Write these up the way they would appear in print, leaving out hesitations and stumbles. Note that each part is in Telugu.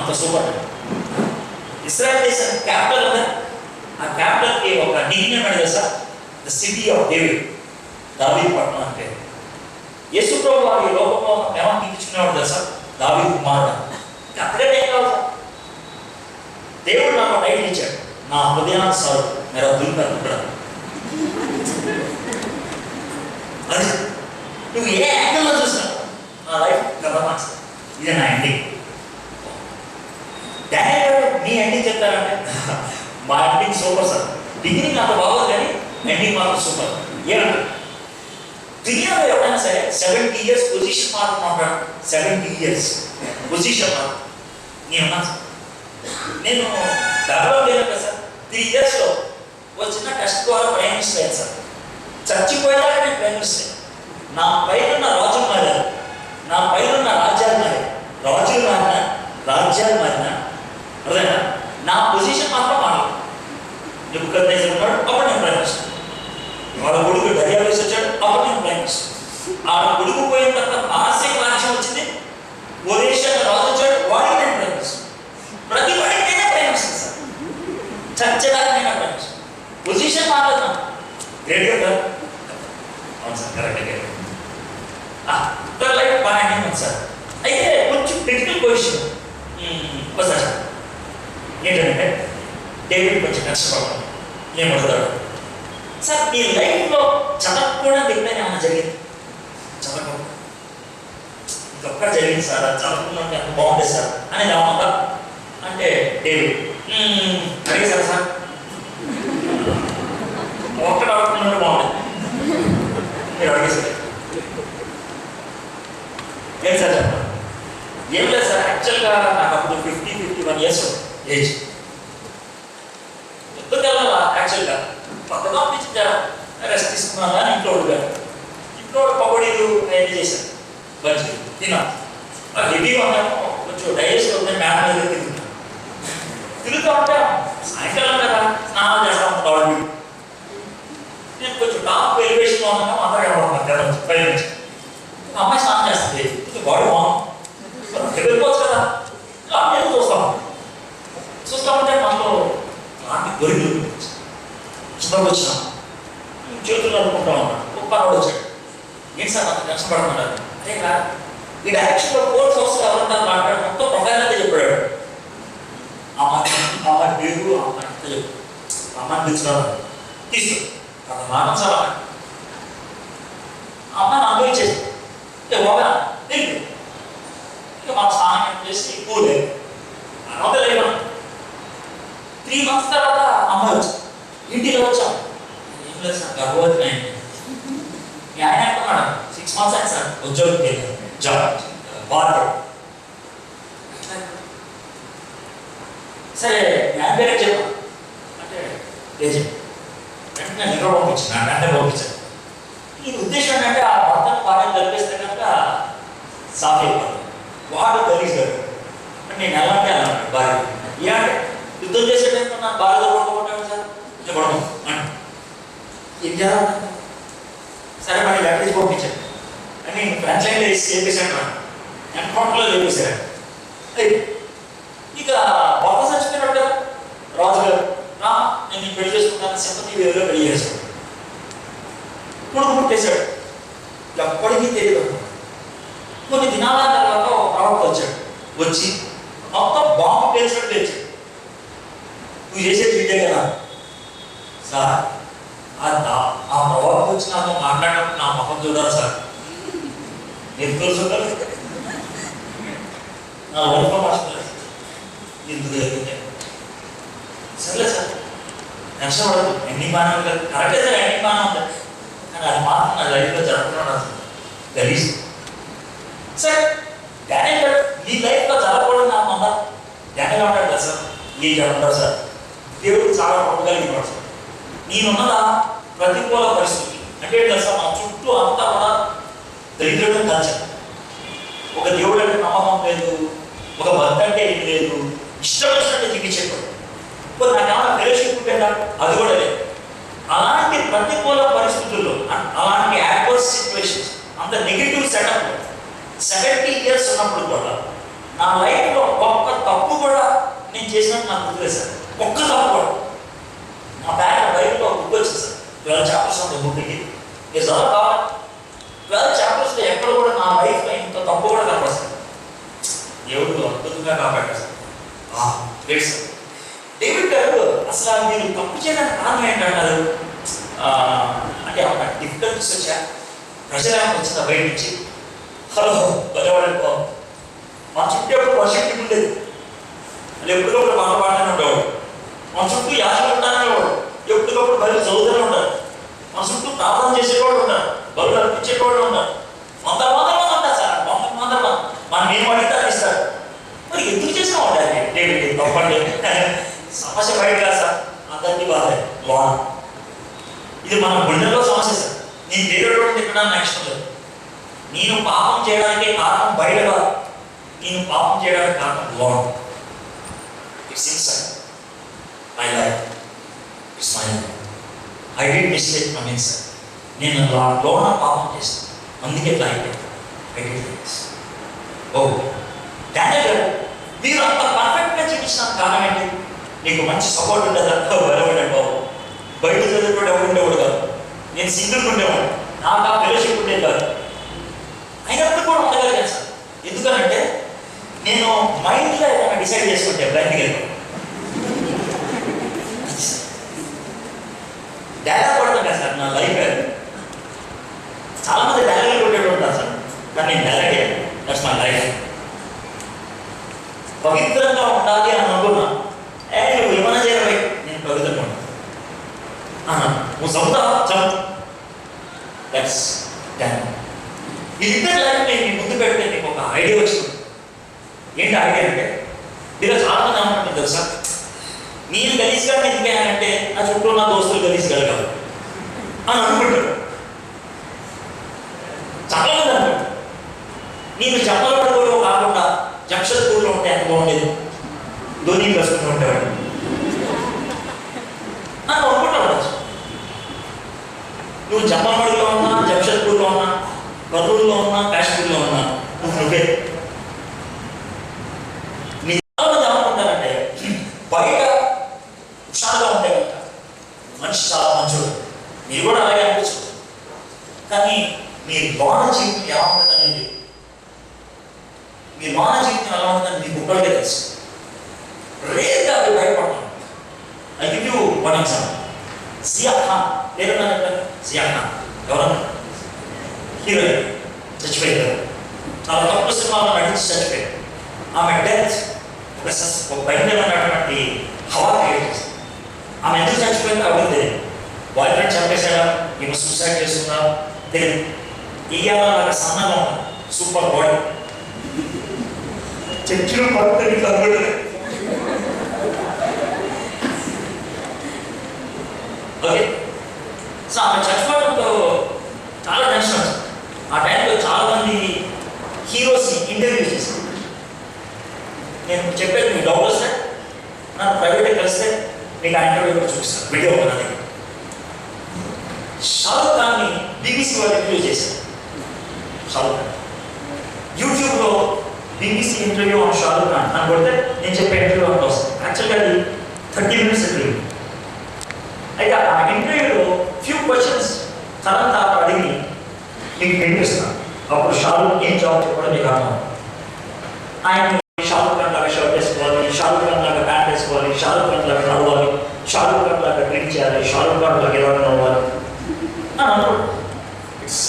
అంత సూపర్. ఇస్రాయల్ దేశం క్యాపిటల్ కదా, ఆ క్యాపిటల్కి ఒక నిక్నేమ్ అనేది sir, the city of David, దావీదు పట్టణం అంటే. యేసు ప్రభు వారు ఈ లోకంలో ఏమని పిలుచుకునేవాడు కదా సార్, దావీదు కుమారుడు. అక్కడే ఏం కావాలి సార్, దేవుడు నాకు టైటిల్ ఇచ్చాడు, నా హృదయానుసారుడు మీరు దుర్గారు ఇక్కడ. అది నువ్వు ఏ యాంగిల్లో చూసినావు నా లైఫ్ కదా సార్, ఇదే నా ఎండింగ్. డాడీ మీ ఎండింగ్ చెప్తారంటే మా ఎండింగ్ సూపర్ సార్, బిగినింగ్ అంత బాగోదు కానీ ఎండింగ్ మాత్రం సూపర్. ఏమంటే దునియాలో ఎవరైనా సరే 70 years పొజిషన్ మాత్రం ఉంటాడు, 70 years పొజిషన్ మాత్రం. నేను డెవలప్ లేను కదా సార్, 3 yearsలో ఒక చిన్న టెస్ట్ ద్వారా ప్రైమ్ మినిస్టర్ అయ్యాను సార్. చచ్చిపోయేలాగా నేను ప్రైమ్ మినిస్టర్. నా పైన రాజులు మారారు, నా పైన రాజ్యాలు మారారు, రాజులు మారిన రాజ్యాలు మారిన అర్థమైనా నా పొజిషన్ మాత్రం మారలేదు. నెబుకద్నెజర్ ఉన్నాడు, అప్పుడు నేను ప్రైమ్ మినిస్టర్. వాళ్ళ కొడుకు దర్యావేసి వచ్చాడు, అప్పుడు నేను ప్రైమ్ మినిస్టర్. ఆ కొడుకు పోయిన తర్వాత పారసీక రాజ్యం వచ్చింది, ఒరేషియా రాజు వచ్చాడు, వాడికి నేను ప్రైమ్ మినిస్టర్. ప్రతి వాడికి నేనే ప్రైమ్ మినిస్టర్ సార్, చచ్చేదాకా నేను ప్రైమ్ మినిస్టర్. పొజిషన్ మాట్లాడుతున్నాను గ్రేట్ కదా. అవును సార్, కరెక్ట్గా లైఫ్ బాగా ఉంది సార్. అయితే కొంచెం క్రిటికల్ పొజిషన్ వస్తా సార్. ఏంటంటే డేవిడ్ కొంచెం కష్టపడతాం, ఏమడుగుతాడు సార్, మీ లైఫ్లో చదవకూడదు ఎప్పుడైనా ఏమన్నా జరిగింది? చదవకూడదు ఇంకొక్కడ జరిగింది సార్, అది చదవకుండా అంత బాగుంటుంది సార్ అనేది ఏమన్నా అంటే డేవిడ్ అడిగేశారు సార్, ఒక్కడ అడగకుండా బాగుంటుంది మీరు అడిగేసారు. ఏం సార్ చెప్పండి? ఏం లేదు సార్, యాక్చువల్గా నాకు అప్పుడు 51 years ఏజ్. ఎందుకు వెళ్ళాలా యాక్చువల్గా కొత్తగా అనిపించిందా, రెస్ట్ తీసుకున్నాను అని ఇంట్లో అడిగారు. ఇంట్లో పకోడీలు అవన్నీ చేశాను, మంచిగా తిన్నా. హెవీగా ఉన్నాము, కొంచెం డైజెస్ట్ అవుతుంది, మేడం మీద తిరుగుతాను. తిరుగుతూ ఉంటే సాయంకాలం కదా స్నానం చేస్తా ఉంటాడు. నేను కొంచెం టాప్ ఎలివేషన్లో ఉన్నాను, అందరూ పైన నుంచి అమ్మాయి స్నానం చేస్తుంది, వాడు వెళ్ళిపోవచ్చు కదా, నేను చూస్తామంటే మనలో లాంటి గొరిలు చిన్నప్పుడు వచ్చినా చేతులు అనుకుంటా ఉన్నాడు. ఒక పనుడు వచ్చాడు, ఏంటి సార్ అంత కష్టపడుతున్నాడు? అదే కదా ఈ డైరెక్షన్లో 4 సంవత్సరాలు ఎవరంతా మాట్లాడు, మొత్తం ప్రొఫైల్ అంతా చెప్పాడు. అమ్మాయి పేరు అమ్మాయి అంతా చెప్పు, అమ్మాయిని తెచ్చుకున్నాడు తీసు అక్కడ మాటం సార్. అమ్మాయిని అనుభవించేది బాగా తెలియదు. ఇక మన స్నానం చేసి పోలే అనవద లేదు. 3 months తర్వాత అమ్మాయి వచ్చి ఇంటిలో వచ్చాం. ఏం లేదు సార్, గర్భవతి అయింది. ఆయన అంటున్నాడు 6 months అయింది సార్, ఉద్యోగం జాబ్ బాగా. సరే నేను పేరే చెప్పాను అంటే వెంటనే నిద్ర పంపించాను, వెంటనే పంపించాను. ఈ ఉద్దేశం ఏంటంటే ఆ భర్తను భార్యను కలిపేస్తే కనుక సాఫ్ అయిపోతుంది, వాడు కలిగాడు. నేను ఎలా అంటే అలా భార్య ఏమంటే యుద్ధం చేసేటప్పుడు నా భార్యతో పడుకుంటాను సార్, నేను పడము అంటే ఏం చేయాలి. సరే మరి లెటర్స్ పంపించాను అని నేను ఫ్రంట్ లైన్లో వేసి చేపేశాను, ఎన్కౌంటర్లో చేపేశాను. ఇక భర్త చచ్చిపోయినాడు కదా రాజు గారు, నేను పెళ్లి చేసుకుంటాను, సింపతి వేరులో పెళ్లి చేశాడు. కొడుకు పుట్టేశాడు, ఎప్పటికీ తెలియదు. కొన్ని దినాల తర్వాత ఒక ప్రవక్త వచ్చాడు, వచ్చి మొత్తం బాంబు పేల్చినట్టు తెచ్చాడు. నువ్వు చేసేది విద్య కదా సార్. ఆ ప్రవక్త వచ్చి నాతో మాట్లాడినప్పుడు నా ముఖం చూడాలి సార్, నేను చూడాలి. నా వైఫ్ మాట్లాడాలి ఎందుకు జరిగింది. సర్లే సార్ నెక్స్ట్ పడదు, ఎన్ని బాగా ఉంటుంది కరెక్టే సార్, ఎన్ని బాగా ఉంటుంది. కానీ అది మాత్రం నా లైఫ్లో జరుగుతున్నాడు సార్ గలీజ్. సార్ డానియల్ గారు నీ లైఫ్లో జరగకూడదు నాకు అన్నా. డానియల్ ఉంటాడు కదా సార్, నీకు ఉంటాడు సార్, దేవుడు చాలా పట్టుగలిగినాడు సార్. నేనున్నదా ప్రతికూల పరిస్థితి అంటే కదా సార్, మా చుట్టూ అంతా కూడా దరిద్రం కల్చర్. ఒక దేవుడు అంటే నమ్మకం లేదు, ఒక భక్తి అంటే ఏం లేదు, ఇష్టం వచ్చినట్టు జీవించేవాడు. ఇప్పుడు నాకేమన్నా ఫెలోషిప్ ఉంటేదా, అది కూడా లేదు. అలాంటి ప్రతికూల పరిస్థితుల్లో, అలాంటి యాడ్వర్స్ సిచ్యువేషన్స్, అంత నెగిటివ్ సెటప్ 70 years ఉన్నప్పుడు కూడా నా లైఫ్లో ఒక్క తప్పు చేసినట్టు నాకు గుర్తులేదు సార్. ఒక్క తప్పకూడదు. నా బైక్లో బుక్ వచ్చింది సార్, 12 చాప్టర్స్ ఉంది బుక్కి. మీరు చదవాలి. 12 చాప్టర్స్లో ఎక్కడ కూడా నా లైఫ్లో ఇంత తప్పు కూడా కనపడుతుంది. దేవుడు అద్భుతంగా కాపాడారు సార్. Great sir. డేవిడ్ గారు అసలు మీరు తప్పు చేయడానికి కారణం ఏంటంటారు? అంటే ఒక డిఫికల్టీస్ వచ్చా, ప్రజలు వచ్చిందా బయట నుంచి, హలో బలవాడు మా చుట్టూ ఎప్పుడు వర్షం ఉండేది, అది ఎప్పటికప్పుడు మాట పాటనే ఉండేవాడు. మన చుట్టూ యాజలు ఉంటానే వాడు, ఎప్పటికప్పుడు బయలు చదువుతూనే ఉంటారు. మన చుట్టూ ప్రార్థన చేసేవాళ్ళు ఉంటారు, బలు అర్పించేవాళ్ళు ఉంటారు. 100 మంది ఉంటారు సార్, 100 మంది మనం ఏం అడిగితే ఇస్తారు. మరి ఎందుకు చేసిన వాడు డేవిడ్? తప్పండి, సమస్య బయట కాదు సార్, అందరికీ బాధ లోన్. ఇది మన గుండెల్లో సమస్య సార్. నేను దేవుడు తిట్టడానికి ఇష్టం లేదు. నేను పాపం చేయడానికి కారణం బయట కాదు, నేను పాపం చేయడానికి కారణం లోన్. It's inside my life, it's my life. I did mistake from inside. నేను లోన పాపం చేస్తాను, అందుకే ఇట్లా అయిపోయింది. I did this. ఓ డానియల్ గారు, మీరు అంత పర్ఫెక్ట్గా చూపించిన కారణం ఏంటి? నీకు మంచి సపోర్ట్ ఉండేదా? బలపడే బాబు, బయట చదువుకుంటే ఎవరు ఉండేవాడు కాదు, నేను సింగిల్ ఉండేవాడు, నాకు ఆ ఫెలోషిప్ ఉండేది కాదు. అయినప్పుడు కూడా ఉండగలిగాను సార్. ఎందుకనంటే నేను మైండ్లో ఏదైనా డిసైడ్ చేసుకుంటే బ్లైండ్గా డైలాగ్ కొడతాను కదా సార్. నా లైఫ్ చాలామంది డైలాగ్ కొట్టేటప్పుడు ఉంటాను సార్, కానీ నేను డైలాగ్ అయ్యాను. That's my life. పవిత్రంగా ఉండాలి అని అనుకున్నా, నువ్వు ఏమైనా చేయవై, నేను పవిత్రంగా ఉంటాను. నువ్వు చదువుతావా? That's don. ఇద్దరు లైఫ్ నేను ముందు పెడితే నీకు ఒక ఐడియా వచ్చింది. ఏంటి ఐడియా అంటే, మీరు చాలా మంది అనుకుంటుంది తెలుసా, నేను గలీజ్గా ఎందుకైనానంటే నా చుట్టూ నా దోస్తులు గలీజ్గలగాలి అని అనుకుంటారు. చాలా మంది అనుకుంటారు. నేను చెప్పల పడుకోవడం కాకుండా జంక్షన్పూర్లో ఉంటే ఎంత బాగుండేది, ధోని కలుసుకుంటూ ఉండేవాడు అని అనుకుంటాడు. నువ్వు జమ్మలమడిలో ఉన్నా, జంక్షన్పూర్లో ఉన్నా, కర్నూలులో ఉన్నా, కాశ్మీర్లో ఉన్నా, నువ్వే. మీ చాలామంది ఏమనుకుంటారంటే బయట హుషారుగా ఉంటే కనుక మనిషి చాలా మంచోడు, మీరు కూడా అలాగే అనిపించదు. కానీ మీ లోన జీవితం ఎలా ఉంటుంది అనేది, మీ లోన జీవితం ఎలా ఉంటుందని మీకు ఒక్కరికే తెలుసు. రేట్గా అది భయపడతాను. I give you one example. Jiah Khan పేరు జియా ఖాన్ ఎవరన్నా హీరోయిన్ చచ్చిపోయారు. చాలా తక్కువ సినిమాలో నటించి చచ్చిపోయారు. ఆమె డెత్ ఒక భయంకరమైనటువంటి హవా క్రియేట్ చేసింది. ఆమె ఎందుకు చచ్చిపోయిందో అడిగితే బాయ్ ఫ్రెండ్ చంపేశాడా, ఈమె సూసైడ్ చేస్తుందా తెలియదు. ఇయ్యాల నాకు సన్నగా ఉంది, సూపర్ బాడీ, చర్చిలో పడుతుంది కనబడలేదు. ఓకే, సో ఆమె చచ్చిపోవడంతో చాలా టెన్షన్ వచ్చింది. ఆ టైంలో చాలామంది హీరోస్ని ఇంటర్వ్యూ చేశాను. నేను చెప్పేది మీకు డౌట్ వస్తే నన్ను ప్రైవేట్గా కలిస్తే మీకు ఆ ఇంటర్వ్యూ కూడా చూపిస్తాను, వీడియో నా దగ్గర. షారుఖ్ ఖాన్ని బీబీసీ వాళ్ళు ఇంటర్వ్యూ చేశారు. షారుఖ్ ఖాన్ యూట్యూబ్లో BBC interview on Shahrukh Khan అని కొడితే నేను చెప్పే ఇంటర్వ్యూ అంత వస్తుంది. యాక్చువల్గా అది 30 minutes ఇంటర్వ్యూ. అయితే ఆ ఇంటర్వ్యూలో ఫ్యూ క్వశ్చన్స్ తనంతా అడిగి మీకు వినిపిస్తాను. అప్పుడు షారుఖ్ ఏం జవాబు చెప్పడం మీకు అర్థం. ఆయన షారుఖ్ ఖాన్ లాగా షర్ట్ వేసుకోవాలి, షారుఖ్ ఖాన్ లాగా ప్యాంట్ వేసుకోవాలి, షారుఖ్ ఖాన్ లాగా నడవాలి, షారుఖ్ ఖాన్ లాగా డ్రింక్ చేయాలి, షారుఖ్ ఖాన్ లాగా ఎలా నడవాలి అని అనుకోండి. It's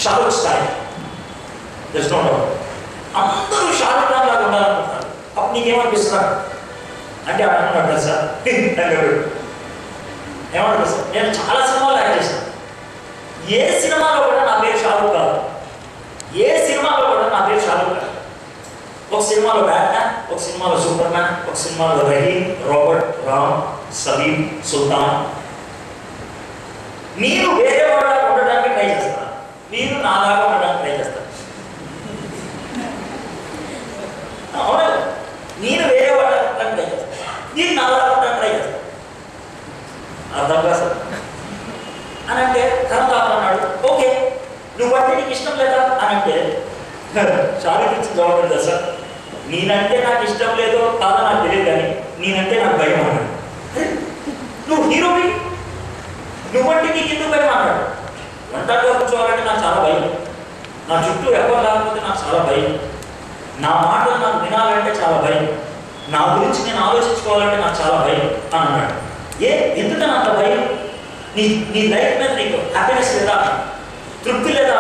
Shahrukh style, that's no doubt. అందరూ షారుఖ్ ఖాన్ లాగా ఉండాలనుకుంటున్నారు. అప్పుడు నీకేమనిపిస్తున్నారు అంటే ఆయన అన్నాడు సార్, ఏమంటారు సార్, నేను చాలా సినిమాలు యాక్ట్ చేశాను, ఏ సినిమాలో కూడా నా పేరు షారుఖ్ కాదు, ఏ సినిమాలో కూడా నా పేరు షారుఖ్ కాదు. ఒక సినిమాలో బ్యాట్మ్యాన్, ఒక సినిమాలో సూపర్ మ్యాన్, ఒక సినిమాలో రహీమ్, రాబర్ట్, రామ్, సలీం, సుల్తాన్. మీరు వేరే వాళ్ళ ఉండడానికి ట్రై చేస్తారు, మీరు నాలాగా ఉండడానికి ట్రై చేస్తారు. అవునా, నేను వేరే వాళ్ళ ఉండడానికి ట్రై చేస్తాను, నేను నాలాగా ఉండడానికి ట్రై చేస్తాను. అర్థం కాదు సార్ అని అంటే తర్వాత అన్నాడు, ఓకే నువ్వు అంటే నీకు ఇష్టం లేదా అని అంటే షారుఖ్ ఇచ్చిన జవాబు సార్, నేనంటే నాకు ఇష్టం లేదో కాదో నాకు తెలియదు, కానీ నా చుట్టూ ఎవరు లేకపోతే నాకు చాలా భయం, నా మాటలు నాకు వినాలంటే చాలా భయం, నా గురించి నేను ఆలోచించుకోవాలంటే నాకు చాలా భయం అని అన్నాడు. ఎందుకని అంత భయం? నీ నీ లైఫ్ మీద నీకు హ్యాపీనెస్ లేదా, తృప్తి లేదా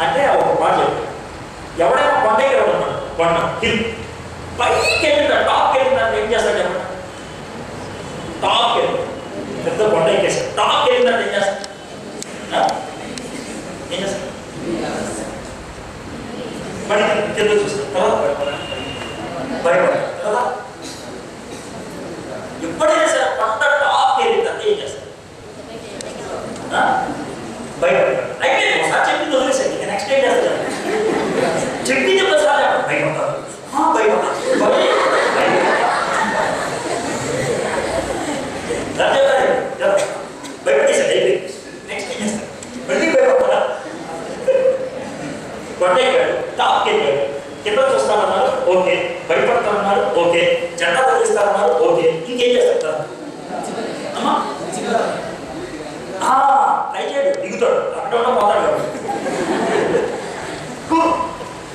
అంటే ఒక మాట చెప్పు. ఎవడైనా కొండకి ఎవడన్నాడు, కొండ హిల్ పైకి వెళ్ళిందా, టాప్కి వెళ్ళిందా ఏం చేస్తాడు చెప్పండి? టాప్కి వెళ్ళి పెద్ద కొండ ఎక్కేస్తాడు, టాప్కి వెళ్ళిందా ఏం చేస్తాడు? ఏం చేస్తాడు? మరి కింద చూస్తాడు, తర్వాత భయపడతాడు కదా. ఎప్పుడైనా సరే కొండ టాప్కి వెళ్ళిందా ఏం చేస్తాడు? భయపడతాడు. అయితే ఒకసారి చెప్పింది వదిలేసాడు, ఇక నెక్స్ట్ ఏం చేస్తాడు? చెప్పింది ఒకసారి భయపడతాడు, భయపడేసాడు. అయిపోయింది, నెక్స్ట్ ఏం చేస్తాడు? మళ్ళీ భయపడతాడా? కొండెక్కాడు, టాప్కి వెళ్ళాడు, కింద చూస్తానన్నారు ఓకే, భయపడతానన్నారు ఓకే, జెండా తగిలిస్తానన్నారు ఓకే, ఇంకేం చేస్తాడు? అమ్మా ట్రై చేయడు, దిగుతాడు, అక్కడ ఉన్న పోతాడు.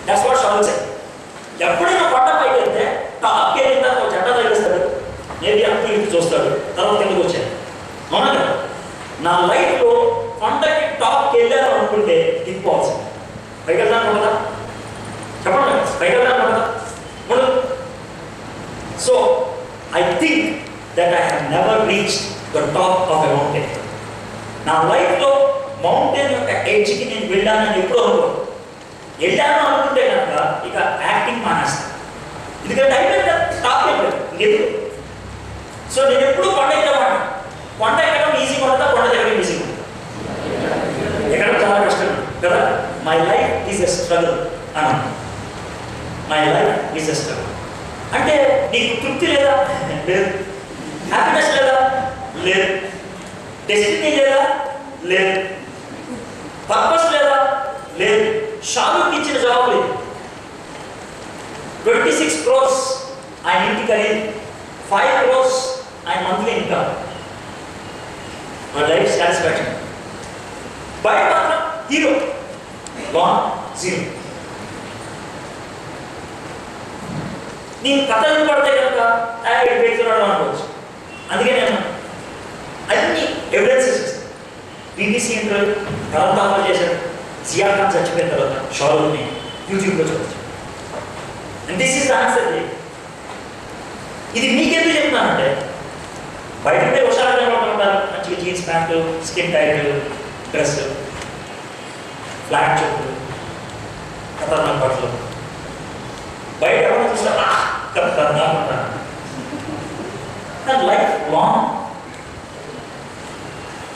That's what Shaul said. ఎప్పుడైనా కొండ పైకి వెళ్తే టాప్కి వెళ్ళిన తర్వాత ఒక జెండా తగిలిస్తాడు, మేబీ అంతా ఇంటికి చూస్తాడు, తర్వాత కిందకు వచ్చాడు. అవునా కదా? నా లైఫ్లో కొండకి టాప్కి వెళ్ళాను అనుకుంటే దిగిపోవాల్సింది. పైకి వెళ్దాను కదా, చెప్పండి, పైకి వెళ్దాను కదా. So I think that I have never reached the top of a mountain. నా లైఫ్లో మౌంటైన్ యొక్క ఎడ్జ్కి నేను వెళ్ళానని ఎప్పుడూ అనుకోను. వెళ్ళాను అనుకుంటే కనుక ఇక యాక్టింగ్ మానేస్తాను, ఎందుకంటే అయిపోయింది కదా, టాప్ అయిపోయింది ఇంకెందుకు. సో నేను ఎప్పుడు కొండ ఎక్కమాట, కొండ ఎక్కడం ఈజీగా ఉంటుందా, కొండ ఎక్కడం ఈజీగా ఉంటుంది? ఎక్కడం చాలా కష్టం కదా. My life is a struggle అన్న, my life is a struggle. అంటే నీకు తృప్తి లేదా? లేదు. హ్యాపీనెస్ లేదా? లేదు. డెస్టినీ లేదా? లేదు. పర్పస్ లేదా? లేదు. షారుకి ఇచ్చిన జవాబు లేదు. 26 crores ఆయన ఇంటి ఖరీదు, 5 crores ఆయన మంత్లీ ఇన్కమ్, లైఫ్ సాటిస్ఫాక్షన్. బయట మాత్రం హీరో, లాన్ జీరో. నేను కథలు పడితే కనుక పెడుతున్నాడు అనుకోవచ్చు. అందుకే నేను అన్ని ఎవిడెన్సెస్ బీబీసీ ఇంటర్వ్యూ కలంతాపలు చేశాడు, జియా ఖాన్ చచ్చిపోయిన తర్వాత షారుని యూట్యూబ్లో చూడవచ్చు. And this is the answer. ఇది మీకెందుకు చెప్తున్నానంటే, బయట ఉంటే హుషారుగా ఉంటారు, మంచిగా jeans pant, skin tight dress, flat చెప్పులు, ఖతర్నాక్ బట్టలు, బయట ఎవరైనా చూస్తారా ఖతర్నాక్ ఉంటారు. లైఫ్ లాంగ్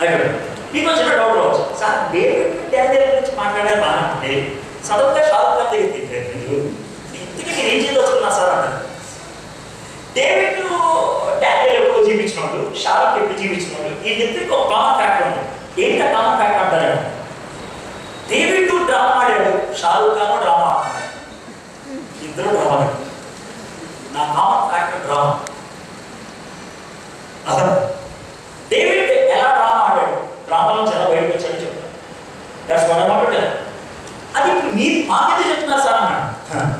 అయిపోయింది. మీకు వచ్చిన డౌట్ రావచ్చు, సార్ డేవిడ్ డానియల్ గురించి మాట్లాడే బాగుంటుంది, సడన్గా షారుఖ్ ఖాన్ దగ్గర తింటారు మీరు, ఇంతకీ మీరు ఏం చేయదలుచుకున్నా సార్ అంటారు. డేవిడ్ డానియల్ ఎప్పుడు జీవించినాడు, షారుఖ్ ఎప్పుడు జీవించినాడు, ఈ ఇద్దరికి ఒక కామన్ ఫ్యాక్టర్ ఉంది. ఏంటి కామన్ ఫ్యాక్టర్ అంటారు? డేవిడ్ డ్రామా ఆడాడు, షారుఖ్ ఖాన్ డ్రామా ఆడుతున్నాడు, ఇద్దరు డ్రామా. నా కామన్ ఫ్యాక్టర్ డ్రామా. అసలు డేవిడ్ ఎలా డ్రామా ఆడాడు, డ్రామాలో చాలా బయటకు వచ్చాడని చెప్తాను. That's one about it. అది ఇప్పుడు మీరు మాకైతే చెప్తున్నారు సార్ అన్నాడు,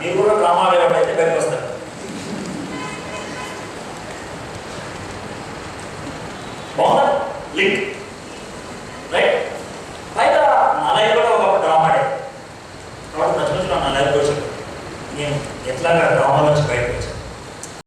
మీరు కూడా డ్రామా ఆడేవాడు అయితే బయటకు వస్తారు. బాగుందా లింక్? రైట్. పైగా నా లైఫ్ కూడా ఒక డ్రామా ఆడాడు, కాబట్టి ప్రతి రోజు నా లైఫ్ వచ్చాడు, నేను ఎట్లాగా డ్రామా నుంచి బయటకు వచ్చాను.